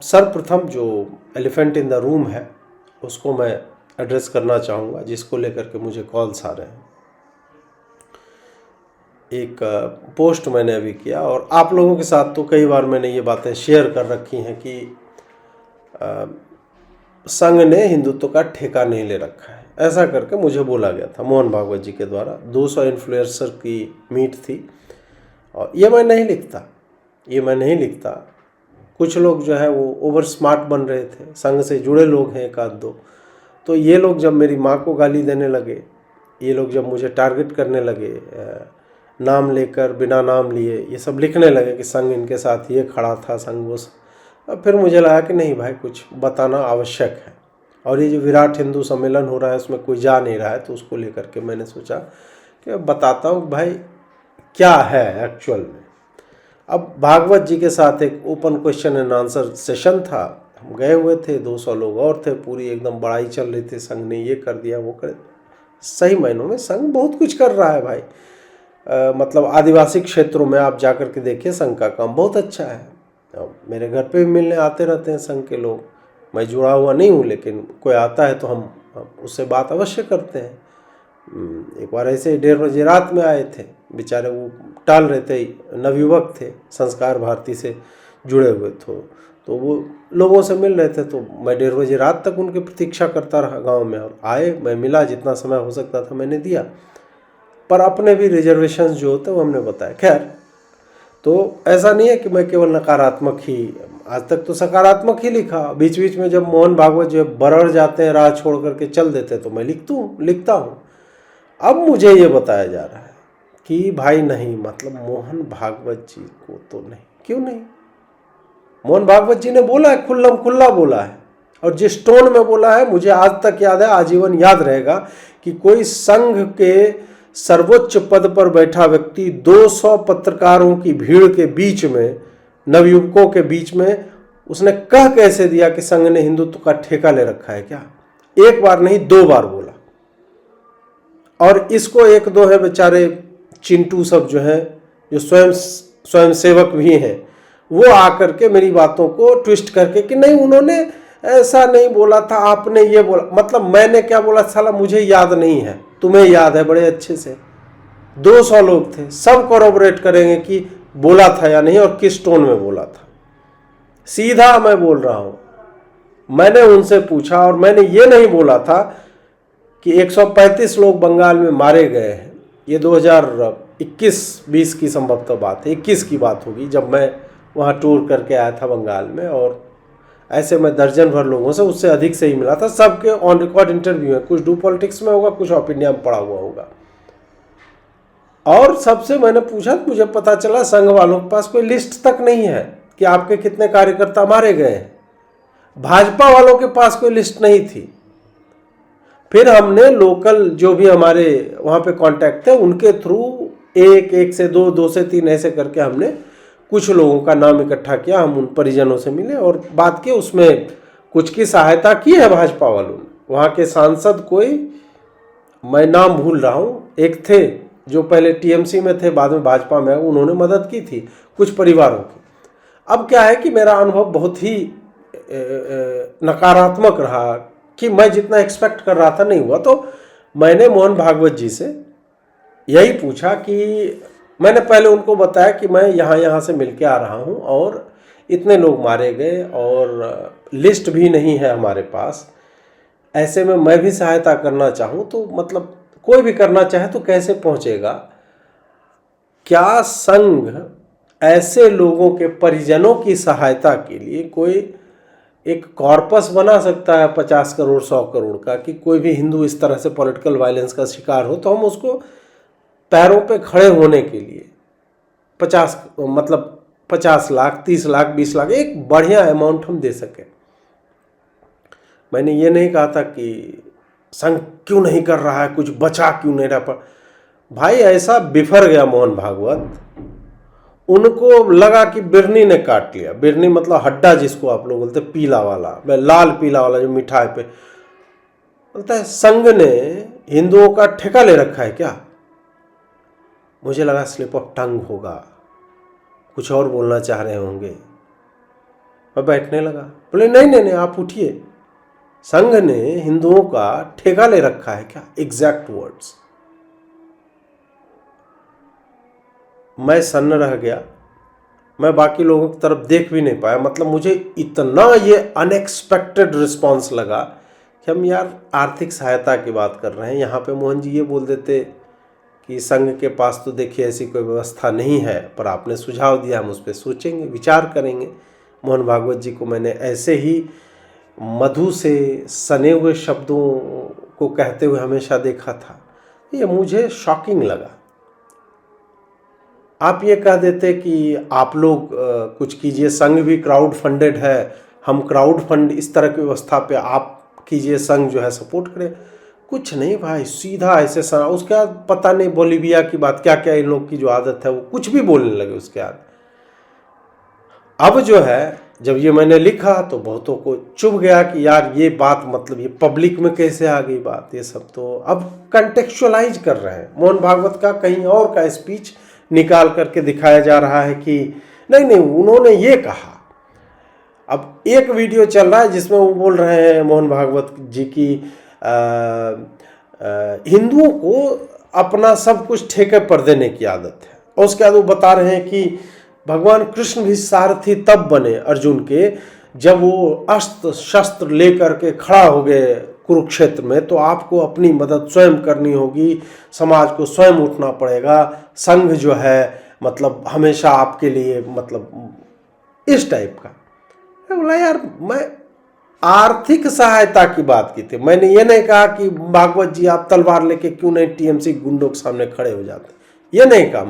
सर्वप्रथम जो elephant in the room है उसको मैं एड्रेस करना चाहूँगा, जिसको लेकर के मुझे कॉल्स आ रहे हैं। एक पोस्ट मैंने अभी किया और आप लोगों के साथ तो कई बार मैंने ये बातें शेयर कर रखी हैं कि संघ ने हिंदुत्व का ठेका नहीं ले रखा है, ऐसा करके मुझे बोला गया था मोहन भागवत जी के द्वारा। 200 इन्फ्लुएंसर की मीट थी और ये मैं नहीं लिखता। कुछ लोग जो है वो ओवर स्मार्ट बन रहे थे, संघ से जुड़े लोग हैं एक आध दो, तो ये लोग जब मेरी माँ को गाली देने लगे, ये लोग जब मुझे टारगेट करने लगे, नाम लेकर बिना नाम लिए ये सब लिखने लगे कि संघ इनके साथ ये खड़ा था, संघ वो, फिर मुझे लगा कि नहीं भाई, कुछ बताना आवश्यक है। और ये जो विराट हिंदू सम्मेलन हो रहा है उसमें कोई जा नहीं रहा है, तो उसको लेकर के मैंने सोचा कि बताता हूँ भाई क्या है एक्चुअल में। अब भागवत जी के साथ एक open question and answer session था, हम गए हुए थे, 200 लोग और थे, पूरी एकदम बड़ाई चल रही थी, संघ ने ये कर दिया वो कर। सही मायनों में संघ बहुत कुछ कर रहा है भाई। मतलब आदिवासी क्षेत्रों में आप जाकर के देखिए, संघ का काम बहुत अच्छा है। मेरे घर पे भी मिलने आते रहते हैं संघ के लोग, मैं जुड़ा हुआ नहीं हूँ, लेकिन कोई आता है तो हम उससे बात अवश्य करते हैं। एक बार ऐसे 1:30 बजे रात में आए थे, बेचारे वो टाल रहे थे, नवयुवक थे, संस्कार भारती से जुड़े हुए थे, तो वो लोगों से मिल रहे थे, तो मैं 1:30 बजे रात तक उनकी प्रतीक्षा करता रहा गांव में, और आए, मैं मिला, जितना समय हो सकता था मैंने दिया, पर अपने भी रिजर्वेशंस जो होते हैं वो हमने बताया। खैर, तो ऐसा नहीं है कि मैं केवल नकारात्मक ही, आज तक तो सकारात्मक ही लिखा। बीच बीच में जब मोहन भागवत जो बरड़ जाते हैं, राह छोड़ करके चल देते, तो मैं लिखता हूँ। अब मुझे ये बताया जा रहा है कि भाई नहीं, मतलब मोहन भागवत जी को तो नहीं, क्यों नहीं? मोहन भागवत जी ने बोला है, खुल्लम खुल्ला बोला है, और जिस टोन में बोला है मुझे आज तक याद है, आजीवन याद रहेगा, कि कोई संघ के सर्वोच्च पद पर बैठा व्यक्ति 200 पत्रकारों की भीड़ के बीच में, नवयुवकों के बीच में, उसने कह कैसे दिया कि संघ ने हिंदुत्व का ठेका ले रखा है क्या? एक बार नहीं, 2 बार बोला। और इसको एक दो है बेचारे चिंटू सब जो हैं, जो स्वयं सेवक भी हैं, वो आकर के मेरी बातों को ट्विस्ट करके कि नहीं उन्होंने ऐसा नहीं बोला था, आपने ये बोला। मतलब मैंने क्या बोला साला मुझे याद नहीं है, तुम्हें याद है बड़े अच्छे से। 200 लोग थे, सब कोरॉबरेट करेंगे कि बोला था या नहीं और किस टोन में बोला था। सीधा मैं बोल रहा हूं, मैंने उनसे पूछा और मैंने ये नहीं बोला था कि 135 लोग बंगाल में मारे गए हैं। ये 2021-20 की संभवतः बात है, 21 की बात होगी, जब मैं वहाँ टूर करके आया था बंगाल में, और ऐसे मैं दर्जन भर लोगों से, उससे अधिक से ही मिला था। सबके ऑन रिकॉर्ड इंटरव्यू है, कुछ डू पॉलिटिक्स में होगा, कुछ ओपिनियन में पड़ा हुआ होगा। और सबसे मैंने पूछा, मुझे पता चला संघ वालों के पास कोई लिस्ट तक नहीं है कि आपके कितने कार्यकर्ता मारे गए हैं। भाजपा वालों के पास कोई लिस्ट नहीं थी। फिर हमने लोकल जो भी हमारे वहाँ पे कांटेक्ट थे, उनके थ्रू एक से दो, 2 से 3 ऐसे करके हमने कुछ लोगों का नाम इकट्ठा किया। हम उन परिजनों से मिले और बात की, उसमें कुछ की सहायता की है भाजपा वालों ने। वहाँ के सांसद कोई, मैं नाम भूल रहा हूँ, एक थे जो पहले टीएमसी में थे, बाद में भाजपा में, उन्होंने मदद की थी कुछ परिवारों की। अब क्या है कि मेरा अनुभव बहुत ही नकारात्मक रहा, कि मैं जितना एक्सपेक्ट कर रहा था नहीं हुआ। तो मैंने मोहन भागवत जी से यही पूछा कि मैंने पहले उनको बताया कि मैं यहाँ से मिलके आ रहा हूँ और इतने लोग मारे गए और लिस्ट भी नहीं है हमारे पास, ऐसे में मैं भी सहायता करना चाहूँ तो मतलब कोई भी करना चाहे तो कैसे पहुँचेगा? क्या संघ ऐसे लोगों के परिजनों की सहायता के लिए कोई एक कॉर्पस बना सकता है 50 करोड़ 100 करोड़ का, कि कोई भी हिंदू इस तरह से पॉलिटिकल वायलेंस का शिकार हो तो हम उसको पैरों पे खड़े होने के लिए 50 लाख 30 लाख 20 लाख एक बढ़िया अमाउंट हम दे सके। मैंने ये नहीं कहा था कि संघ क्यों नहीं कर रहा है, कुछ बचा क्यों नहीं रहा। पर भाई ऐसा बिफर गया मोहन भागवत, उनको लगा कि बिरनी ने काट लिया। बिरनी मतलब हड्डा, जिसको आप लोग बोलते पीला वाला, लाल पीला वाला जो मिठाई पे बोलता है। संघ ने हिंदुओं का ठेका ले रखा है क्या? मुझे लगा स्लिप ऑफ टंग होगा, कुछ और बोलना चाह रहे होंगे। मैं बैठने लगा। बोले नहीं नहीं नहीं, आप उठिए, संघ ने हिंदुओं का ठेका ले रखा है क्या? Exact words. मैं सन्न रह गया, मैं बाकी लोगों की तरफ देख भी नहीं पाया। मतलब मुझे इतना ये अनएक्सपेक्टेड रिस्पांस लगा कि हम यार आर्थिक सहायता की बात कर रहे हैं, यहाँ पे मोहन जी ये बोल देते कि संघ के पास तो देखिए ऐसी कोई व्यवस्था नहीं है, पर आपने सुझाव दिया, हम उस पर सोचेंगे, विचार करेंगे। मोहन भागवत जी को मैंने ऐसे ही मधु से सने हुए शब्दों को कहते हुए हमेशा देखा था। ये मुझे शॉकिंग लगा। आप ये कह देते कि आप लोग कुछ कीजिए, संघ भी क्राउड फंडेड है, हम क्राउड फंड इस तरह की व्यवस्था पे आप कीजिए, संघ जो है सपोर्ट करे। कुछ नहीं भाई, सीधा ऐसे सना। उसके बाद पता नहीं बोलीविया की बात, क्या क्या इन लोग की जो आदत है, वो कुछ भी बोलने लगे उसके बाद। अब जो है जब ये मैंने लिखा तो बहुतों को चुभ गया कि यार ये बात, मतलब ये पब्लिक में कैसे आ गई बात। ये सब तो अब कंटेक्चुअलाइज कर रहे हैं। मोहन भागवत का कहीं और का स्पीच निकाल करके दिखाया जा रहा है कि नहीं नहीं उन्होंने ये कहा। अब एक वीडियो चल रहा है जिसमें वो बोल रहे हैं मोहन भागवत जी की हिंदुओं को अपना सब कुछ ठेके पर देने की आदत है। और उसके बाद वो बता रहे हैं कि भगवान कृष्ण भी सारथी तब बने अर्जुन के जब वो अस्त्र शस्त्र लेकर के खड़ा हो गए कुरुक्षेत्र में, तो आपको अपनी मदद स्वयं करनी होगी, समाज को स्वयं उठना पड़ेगा, संघ जो है मतलब हमेशा आपके लिए, मतलब इस टाइप का। मैं बोला यार, मैं आर्थिक सहायता की बात की थी, मैंने ये नहीं कहा कि भागवत जी आप तलवार लेके क्यों नहीं टीएमसी गुंडों के सामने खड़े हो जाते, ये नहीं कहा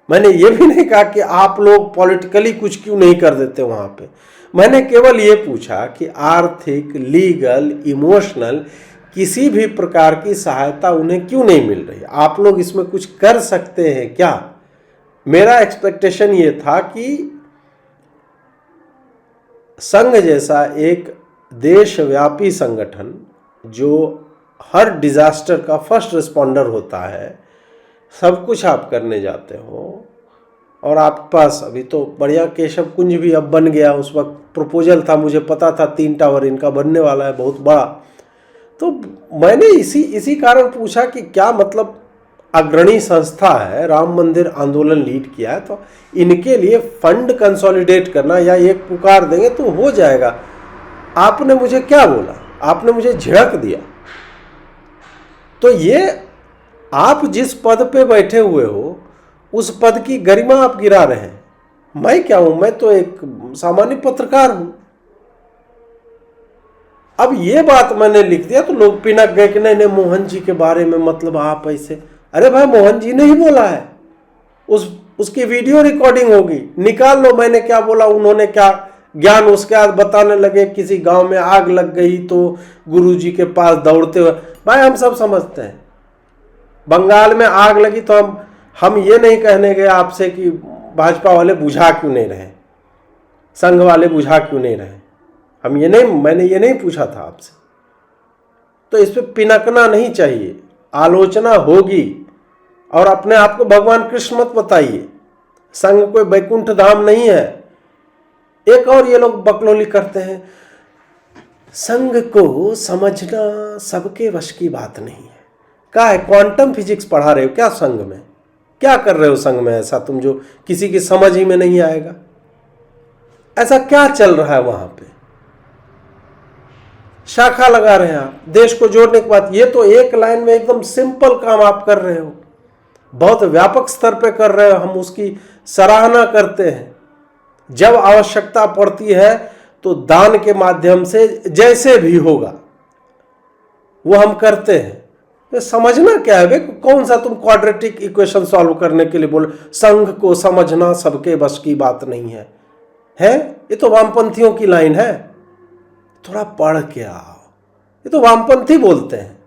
मैंने ये भी नहीं कहा कि आप लोग पॉलिटिकली कुछ क्यों नहीं कर देते वहां पे। मैंने केवल ये पूछा कि आर्थिक, लीगल, इमोशनल किसी भी प्रकार की सहायता उन्हें क्यों नहीं मिल रही, आप लोग इसमें कुछ कर सकते हैं क्या। मेरा एक्सपेक्टेशन ये था कि संघ जैसा एक देशव्यापी संगठन जो हर डिजास्टर का फर्स्ट रिस्पॉन्डर होता है, सब कुछ आप करने जाते हो, और आपके पास अभी तो बढ़िया केशव कुंज भी अब बन गया, उस वक्त प्रपोजल था, मुझे पता था 3 टावर इनका बनने वाला है बहुत बड़ा। तो मैंने इसी कारण पूछा कि क्या मतलब अग्रणी संस्था है, राम मंदिर आंदोलन लीड किया है, तो इनके लिए फंड कंसोलिडेट करना या एक पुकार देंगे तो हो जाएगा। आपने मुझे क्या बोला, आपने मुझे झिड़क दिया। तो ये आप जिस पद पे बैठे हुए हो उस पद की गरिमा आप गिरा रहे हैं। मैं क्या हूं, मैं तो एक सामान्य पत्रकार हूं। अब ये बात मैंने लिख दिया तो लोग पिनक गए कि नहीं नहीं मोहन जी के बारे में मतलब आप ऐसे। अरे भाई, मोहन जी ने ही बोला है, उसकी वीडियो रिकॉर्डिंग होगी, निकाल लो मैंने क्या बोला, उन्होंने क्या ज्ञान। उसके बाद बताने लगे किसी गांव में आग लग गई तो गुरुजी के पास दौड़ते हुए। भाई हम सब समझते हैं, बंगाल में आग लगी तो हम ये नहीं कहने गए आपसे कि भाजपा वाले बुझा क्यों नहीं रहे, संघ वाले बुझा क्यों नहीं रहे, मैंने ये नहीं पूछा था आपसे। तो इस पे पिनकना नहीं चाहिए, आलोचना होगी। और अपने आप को भगवान कृष्ण मत बताइए, संघ कोई वैकुंठ धाम नहीं है। एक और ये लोग बकलोली करते हैं, संघ को समझना सबके वश की बात नहीं है। क्या है, क्वांटम फिजिक्स पढ़ा रहे हो क्या संघ में? क्या कर रहे हो संघ में ऐसा तुम जो किसी की समझ ही में नहीं आएगा? ऐसा क्या चल रहा है वहां पे? शाखा लगा रहे हैं आप, देश को जोड़ने की बात। ये तो एक लाइन में एकदम सिंपल काम आप कर रहे हो, बहुत व्यापक स्तर पे कर रहे हो, हम उसकी सराहना करते हैं। जब आवश्यकता पड़ती है तो दान के माध्यम से जैसे भी होगा वो हम करते हैं। तो समझना क्या है बे, कौन सा तुम क्वाड्रेटिक इक्वेशन सॉल्व करने के लिए बोले संघ को समझना सबके बस की बात नहीं है? ये तो वामपंथियों की लाइन है, थोड़ा पढ़ के आओ। ये तो वामपंथी बोलते हैं।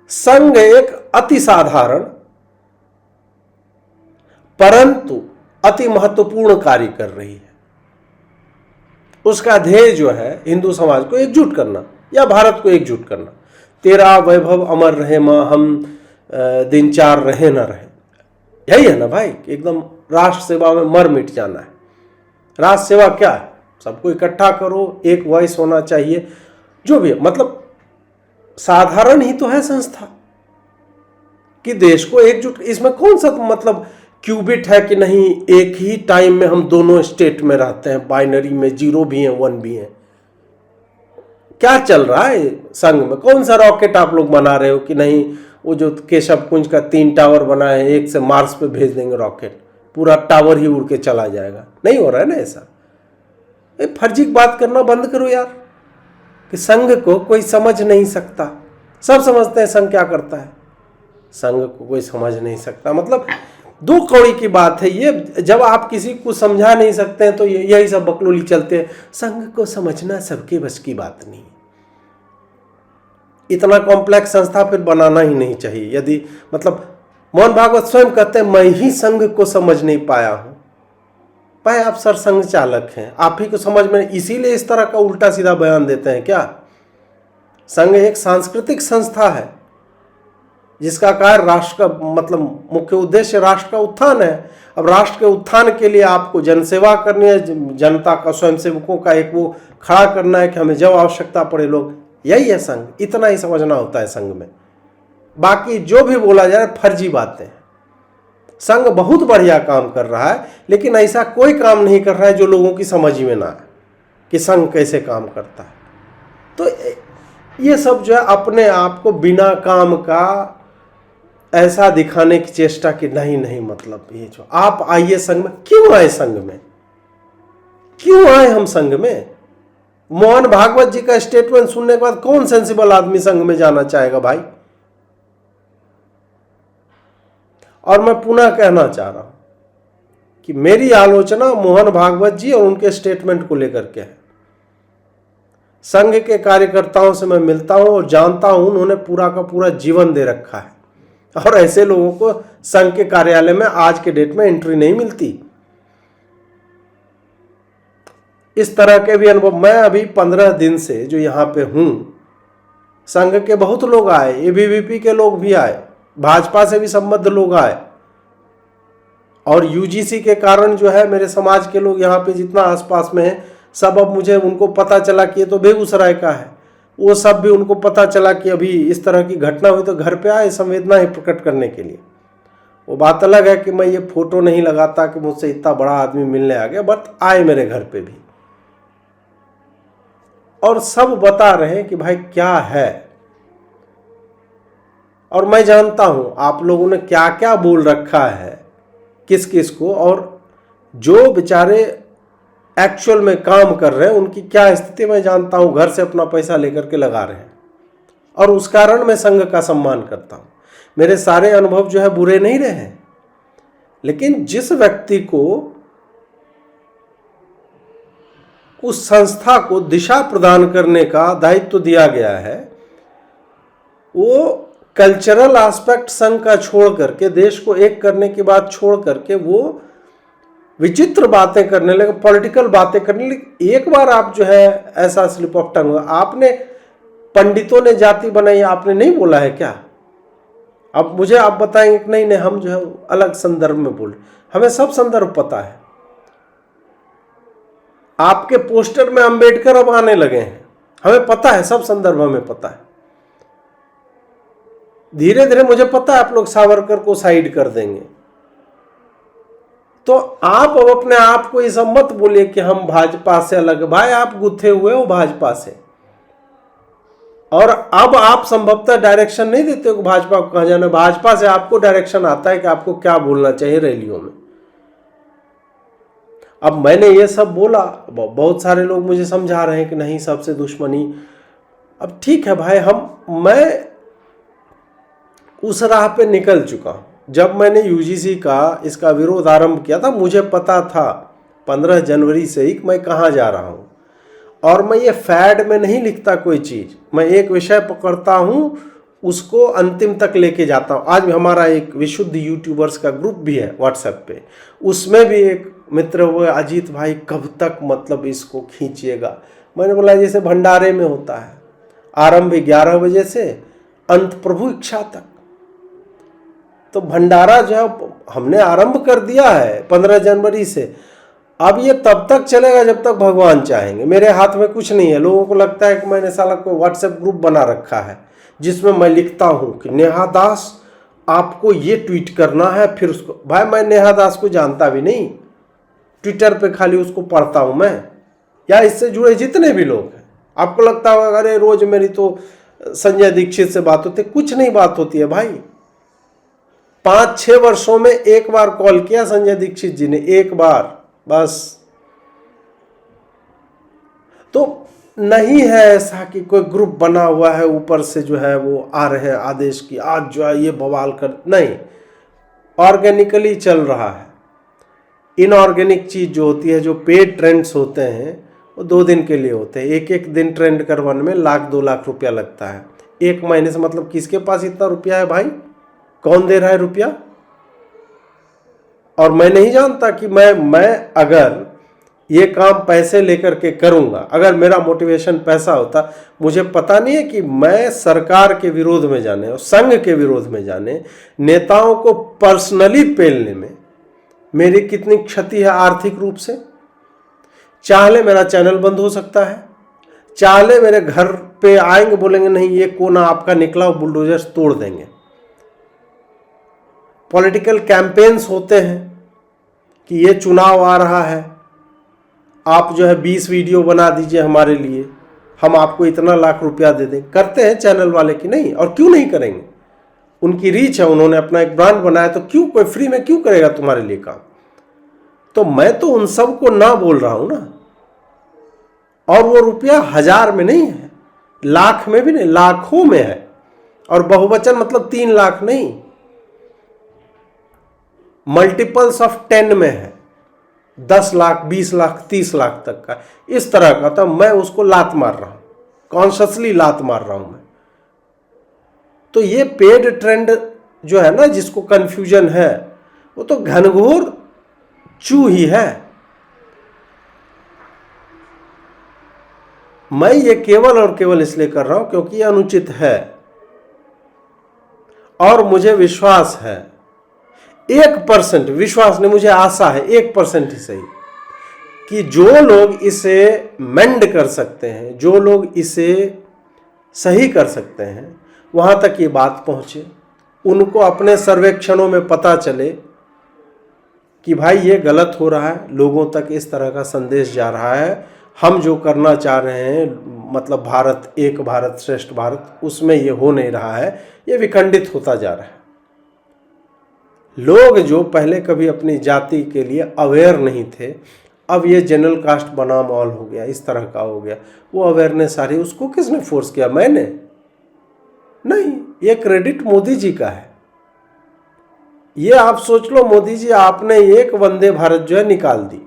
संघ एक अति साधारण परंतु अति महत्वपूर्ण कार्य कर रही है। उसका ध्येय जो है हिंदू समाज को एकजुट करना या भारत को एकजुट करना। तेरा वैभव अमर रहे मां, हम दिन चार रहे ना रहे, यही है ना भाई। एकदम राष्ट्र सेवा में मर मिट जाना है। राष्ट्र सेवा क्या है? सबको इकट्ठा करो, एक वॉइस होना चाहिए, जो भी मतलब साधारण ही तो है संस्था कि देश को एकजुट। इसमें कौन सा मतलब क्यूबिट है कि नहीं, एक ही टाइम में हम दोनों स्टेट में रहते हैं, बाइनरी में 0 भी है 1 भी है। क्या चल रहा है संघ में? कौन सा रॉकेट आप लोग बना रहे हो कि नहीं वो जो केशव कुंज का 3 टावर बना है, एक से मार्स पे भेज देंगे रॉकेट, पूरा टावर ही उड़ के चला जाएगा? नहीं हो रहा है ना ऐसा। फर्जी बात करना बंद करो यार, कि संघ को कोई समझ नहीं सकता। सब समझते हैं संघ क्या करता है, संघ को कोई समझ नहीं सकता। मतलब 2 कौड़ी की बात है ये। जब आप किसी को समझा नहीं सकते हैं तो यही सब बकलोली चलते हैं, संघ को समझना सबके बस की बात नहीं। इतना कॉम्प्लेक्स संस्था फिर बनाना ही नहीं चाहिए। यदि मतलब मोहन भागवत स्वयं कहते हैं मैं ही संघ को समझ नहीं पाया हूं। भाई आप सरसंघ चालक हैं, आप ही को समझ में, इसीलिए इस तरह का उल्टा सीधा बयान देते हैं क्या? संघ एक सांस्कृतिक संस्था है जिसका कार्य राष्ट्र का मतलब मुख्य उद्देश्य राष्ट्र का उत्थान है। अब राष्ट्र के उत्थान के लिए आपको जनसेवा करनी है, जनता का, स्वयंसेवकों का एक वो खड़ा करना है कि हमें जब आवश्यकता पड़े लोग, यही है संघ। इतना ही समझना होता है संघ में। बाकी जो भी बोला जा रहा है फर्जी बातें। संघ बहुत बढ़िया काम कर रहा है, लेकिन ऐसा कोई काम नहीं कर रहा है जो लोगों की समझ में ना आए कि संघ कैसे काम करता है। तो ये सब जो है अपने आप को बिना काम का ऐसा दिखाने की चेष्टा कि नहीं नहीं, मतलब ये जो आप आइए संघ में, क्यों आए संघ में? क्यों आए हम संघ में? मोहन भागवत जी का स्टेटमेंट सुनने के बाद कौन सेंसिबल आदमी संघ में जाना चाहेगा भाई? और मैं पुनः कहना चाह रहा हूं कि मेरी आलोचना मोहन भागवत जी और उनके स्टेटमेंट को लेकर के है। संघ के कार्यकर्ताओं से मैं मिलता हूं और जानता हूं उन्होंने पूरा का पूरा जीवन दे रखा है, और ऐसे लोगों को संघ के कार्यालय में आज के डेट में एंट्री नहीं मिलती। इस तरह के भी अनुभव, मैं अभी 15 दिन से जो यहां पे हूं, संघ के बहुत लोग आए, एबीवीपी के लोग भी आए, भाजपा से भी संबद्ध लोग आए, और यूजीसी के कारण जो है मेरे समाज के लोग यहाँ पे जितना आसपास में है सब, अब मुझे उनको पता चला कि ये तो बेगूसराय का है, वो सब भी उनको पता चला कि अभी इस तरह की घटना हुई तो घर पे आए संवेदना ही प्रकट करने के लिए। वो बात अलग है कि मैं ये फोटो नहीं लगाता कि मुझसे इतना बड़ा आदमी मिलने आ गया, बट आए मेरे घर पे भी, और सब बता रहे हैं कि भाई क्या है। और मैं जानता हूं आप लोगों ने क्या क्या बोल रखा है किस किस को, और जो बेचारे एक्चुअल में काम कर रहे हैं उनकी क्या स्थिति मैं जानता हूं। घर से अपना पैसा लेकर के लगा रहे हैं, और उस कारण मैं संघ का सम्मान करता हूं। मेरे सारे अनुभव जो है बुरे नहीं रहे हैं, लेकिन जिस व्यक्ति को उस संस्था को दिशा प्रदान करने का दायित्व दिया गया है, वो कल्चरल एस्पेक्ट संघ का छोड़ करके, देश को एक करने की बात छोड़ करके वो विचित्र बातें करने लगे, पॉलिटिकल बातें करने लगे। एक बार आप जो है ऐसा स्लिप ऑफ टंग हुआ, आपने पंडितों ने जाति बनाई, आपने नहीं बोला है क्या? अब मुझे आप बताएंगे कि नहीं नहीं हम जो है अलग संदर्भ में बोल, हमें सब संदर्भ पता है। आपके पोस्टर में अंबेडकर अब आने लगे हैं, हमें पता है, सब संदर्भ हमें पता है। धीरे धीरे मुझे पता है आप लोग सावरकर को साइड कर देंगे। तो आप अब अपने आप को ये सब मत बोलिए कि हम भाजपा से अलग। भाई आप गुत्थे हुए हो भाजपा से, और अब आप संभवतः डायरेक्शन नहीं देते हो कि भाजपा को कहां जाना। भाजपा से आपको डायरेक्शन आता है कि आपको क्या बोलना चाहिए रैलियों में। अब मैंने ये सब बोला, बहुत सारे लोग मुझे समझा रहे हैं कि नहीं सबसे दुश्मनी। अब ठीक है भाई, मैं उस राह पे निकल चुका हूं। जब मैंने यूजीसी का इसका विरोध आरंभ किया था, मुझे पता था 15 जनवरी से ही मैं कहाँ जा रहा हूँ। और मैं ये फैड में नहीं लिखता कोई चीज़, मैं एक विषय पकड़ता हूँ, उसको अंतिम तक लेके जाता हूँ। आज भी हमारा एक विशुद्ध यूट्यूबर्स का ग्रुप भी है व्हाट्सएप पे, उसमें भी एक मित्र हुए अजीत भाई कब तक मतलब इसको खींचिएगा। मैंने बोला जैसे भंडारे में होता है, आरंभ 11 बजे से अंत प्रभु इच्छा तक। तो भंडारा जो है हमने आरंभ कर दिया है 15 जनवरी से, अब ये तब तक चलेगा जब तक भगवान चाहेंगे। मेरे हाथ में कुछ नहीं है। लोगों को लगता है कि मैंने साला कोई व्हाट्सएप ग्रुप बना रखा है जिसमें मैं लिखता हूं कि नेहा दास आपको ये ट्वीट करना है, फिर उसको, भाई मैं नेहा दास को जानता भी नहीं, ट्विटर पे खाली उसको पढ़ता हूं मैं, या इससे जुड़े जितने भी लोग हैं। आपको लगता होगा अरे रोज मेरी तो संजय दीक्षित से बात होती है, कुछ नहीं बात होती है भाई। 5-6 वर्षों में एक बार कॉल किया संजय दीक्षित जी ने, एक बार बस। तो नहीं है ऐसा कि कोई ग्रुप बना हुआ है ऊपर से जो है वो आ रहे हैं आदेश की आज जो है ये बवाल कर, नहीं, ऑर्गेनिकली चल रहा है। इनऑर्गेनिक चीज जो होती है, जो पेड ट्रेंड्स होते हैं, वो 2 दिन के लिए होते हैं। एक दिन ट्रेंड करवाने में 1-2 लाख रुपया लगता है। 1 महीने से मतलब किसके पास इतना रुपया है भाई? कौन दे रहा है रुपया? और मैं नहीं जानता कि मैं अगर ये काम पैसे लेकर के करूंगा, अगर मेरा मोटिवेशन पैसा होता, मुझे पता नहीं है कि मैं सरकार के विरोध में जाने और संघ के विरोध में जाने, नेताओं को पर्सनली पेलने में मेरी कितनी क्षति है आर्थिक रूप से। चाहले मेरा चैनल बंद हो सकता है, चाहले मेरे घर पे आएंगे, बोलेंगे नहीं ये कोना आपका निकला, बुलडोजर्स तोड़ देंगे। पॉलिटिकल कैंपेन्स होते हैं कि ये चुनाव आ रहा है, आप जो है 20 वीडियो बना दीजिए हमारे लिए, हम आपको इतना लाख रुपया दे दें। करते हैं चैनल वाले कि नहीं? और क्यों नहीं करेंगे? उनकी रीच है, उन्होंने अपना एक ब्रांड बनाया, तो क्यों कोई फ्री में क्यों करेगा तुम्हारे लिए काम? तो मैं तो उन सब को ना बोल रहा हूं ना। और वो रुपया 1000 में नहीं है, लाख में भी नहीं, लाखों में है। और बहुवचन मतलब 3 लाख नहीं, मल्टीपल्स ऑफ 10 में है, 10 लाख, 20 लाख, 30 लाख तक का, इस तरह का। तो मैं उसको लात मार रहा हूं, कॉन्शियसली लात मार रहा हूं मैं। तो ये पेड ट्रेंड जो है ना, जिसको कंफ्यूजन है, वो तो घनघोर चू ही है। मैं ये केवल और केवल इसलिए कर रहा हूं क्योंकि ये अनुचित है। और मुझे विश्वास है, 1% विश्वास नहीं, मुझे आशा है 1% ही सही, कि जो लोग इसे मेंड कर सकते हैं, जो लोग इसे सही कर सकते हैं, वहां तक ये बात पहुंचे, उनको अपने सर्वेक्षणों में पता चले कि भाई ये गलत हो रहा है, लोगों तक इस तरह का संदेश जा रहा है, हम जो करना चाह रहे हैं, मतलब भारत एक भारत श्रेष्ठ भारत, उसमें ये हो नहीं रहा है, ये विखंडित होता जा रहा है। लोग जो पहले कभी अपनी जाति के लिए अवेयर नहीं थे, अब ये जनरल कास्ट बनाम ऑल हो गया, इस तरह का हो गया, वो अवेयरनेस आ रही। उसको किसने फोर्स किया? मैंने नहीं, ये क्रेडिट मोदी जी का है। ये आप सोच लो, मोदी जी आपने एक वंदे भारत जो है निकाल दी,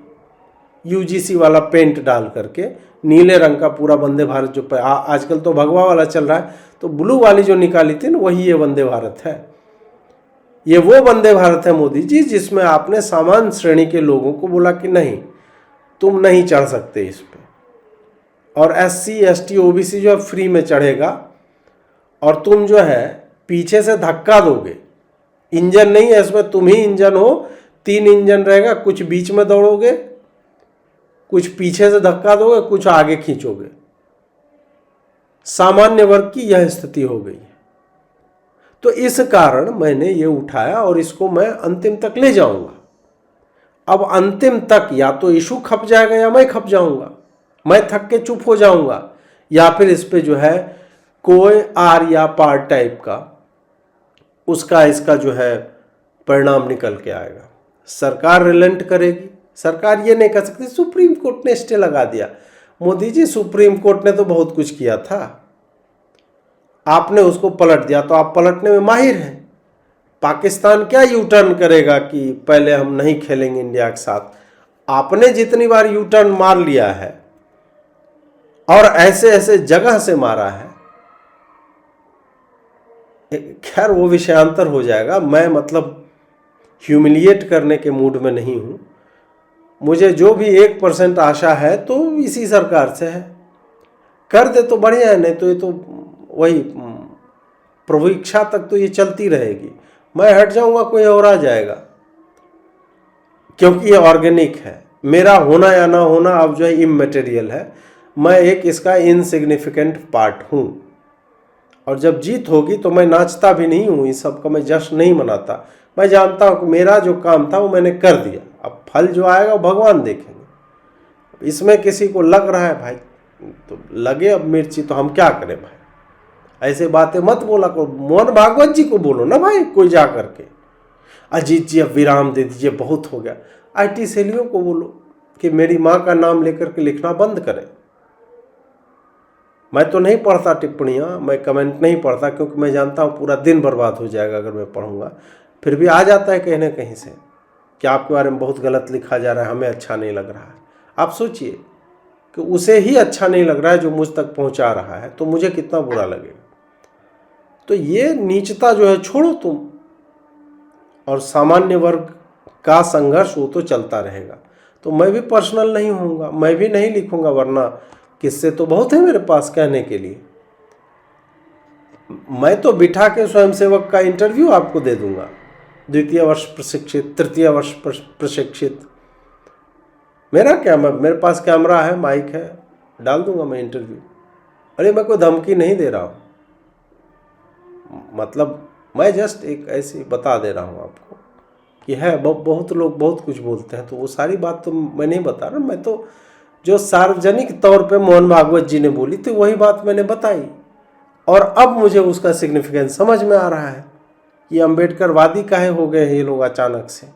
यूजीसी वाला पेंट डाल करके, नीले रंग का पूरा वंदे भारत जो आजकल तो भगवा वाला चल रहा है, तो ब्लू वाली जो निकाली थी ना, वही ये वंदे भारत है। ये वो वंदे भारत है मोदी जी, जिसमें आपने सामान्य श्रेणी के लोगों को बोला कि नहीं, तुम नहीं चढ़ सकते इस पे, और SC ST OBC जो है फ्री में चढ़ेगा, और तुम जो है पीछे से धक्का दोगे। इंजन नहीं है इसमें, तुम ही इंजन हो, 3 इंजन रहेगा, कुछ बीच में दौड़ोगे, कुछ पीछे से धक्का दोगे, कुछ आगे खींचोगे। सामान्य वर्ग की यह स्थिति हो गई है। तो इस कारण मैंने ये उठाया और इसको मैं अंतिम तक ले जाऊंगा। अब अंतिम तक या तो इशू खप जाएगा या मैं खप जाऊंगा, मैं थक के चुप हो जाऊंगा, या फिर इस पे जो है कोई आर या पार टाइप का उसका इसका जो है परिणाम निकल के आएगा। सरकार रिलेंट करेगी। सरकार ये नहीं कर सकती सुप्रीम कोर्ट ने स्टे लगा दिया। मोदी जी, सुप्रीम कोर्ट ने तो बहुत कुछ किया था, आपने उसको पलट दिया, तो आप पलटने में माहिर हैं। पाकिस्तान क्या यू टर्न करेगा कि पहले हम नहीं खेलेंगे इंडिया के साथ? आपने जितनी बार यू टर्न मार लिया है और ऐसे ऐसे जगह से मारा है, खैर वो विषयांतर हो जाएगा। मैं मतलब ह्यूमिलिएट करने के मूड में नहीं हूं। मुझे जो भी 1% आशा है तो इसी सरकार से है, कर दे तो बढ़िया है, नहीं तो ये तो वही प्रभु इच्छा तक तो ये चलती रहेगी। मैं हट जाऊंगा, कोई और आ जाएगा, क्योंकि ये ऑर्गेनिक है। मेरा होना या ना होना अब जो है इमैटेरियल है, मैं एक इसका इनसिग्निफिकेंट पार्ट हूँ। और जब जीत होगी तो मैं नाचता भी नहीं हूँ, इस सब का मैं जश्न नहीं मनाता। मैं जानता हूँ कि मेरा जो काम था वो मैंने कर दिया, अब फल जो आएगा वो भगवान देखेंगे। इसमें किसी को लग रहा है भाई तो लगे अब मिर्ची, तो हम क्या करें भाई। ऐसे बातें मत बोला करो, मोहन भागवत जी को बोलो ना भाई, कोई जा करके अजीत जी अब विराम दे दीजिए, बहुत हो गया। IT सेलियों को बोलो कि मेरी माँ का नाम लेकर के लिखना बंद करें। मैं तो नहीं पढ़ता टिप्पणियाँ, मैं कमेंट नहीं पढ़ता, क्योंकि मैं जानता हूँ पूरा दिन बर्बाद हो जाएगा अगर मैं पढ़ूंगा। फिर भी आ जाता है कहीं ना कहीं से कि आपके बारे में बहुत गलत लिखा जा रहा है, हमें अच्छा नहीं लग रहा है। आप सोचिए कि उसे ही अच्छा नहीं लग रहा है जो मुझ तक पहुँचा रहा है, तो मुझे कितना बुरा लगेगा। तो ये नीचता जो है छोड़ो तुम, और सामान्य वर्ग का संघर्ष वो तो चलता रहेगा। तो मैं भी पर्सनल नहीं होऊंगा, मैं भी नहीं लिखूंगा, वरना किससे तो बहुत है मेरे पास कहने के लिए। मैं तो बिठा के स्वयंसेवक का इंटरव्यू आपको दे दूंगा, 2य वर्ष प्रशिक्षित, 3य वर्ष प्रशिक्षित। मेरा क्या, मेरे पास कैमरा है, माइक है, डाल दूंगा मैं इंटरव्यू। अरे मैं कोई धमकी नहीं दे रहा हूँ, मतलब मैं जस्ट एक ऐसे बता दे रहा हूँ आपको कि है बहुत लोग बहुत कुछ बोलते हैं, तो वो सारी बात तो मैं नहीं बता रहा। मैं तो जो सार्वजनिक तौर पे मोहन भागवत जी ने बोली थी वही बात मैंने बताई, और अब मुझे उसका सिग्निफिकेंस समझ में आ रहा है कि अम्बेडकरवादी काहे हो गए हैं ये लोग अचानक से।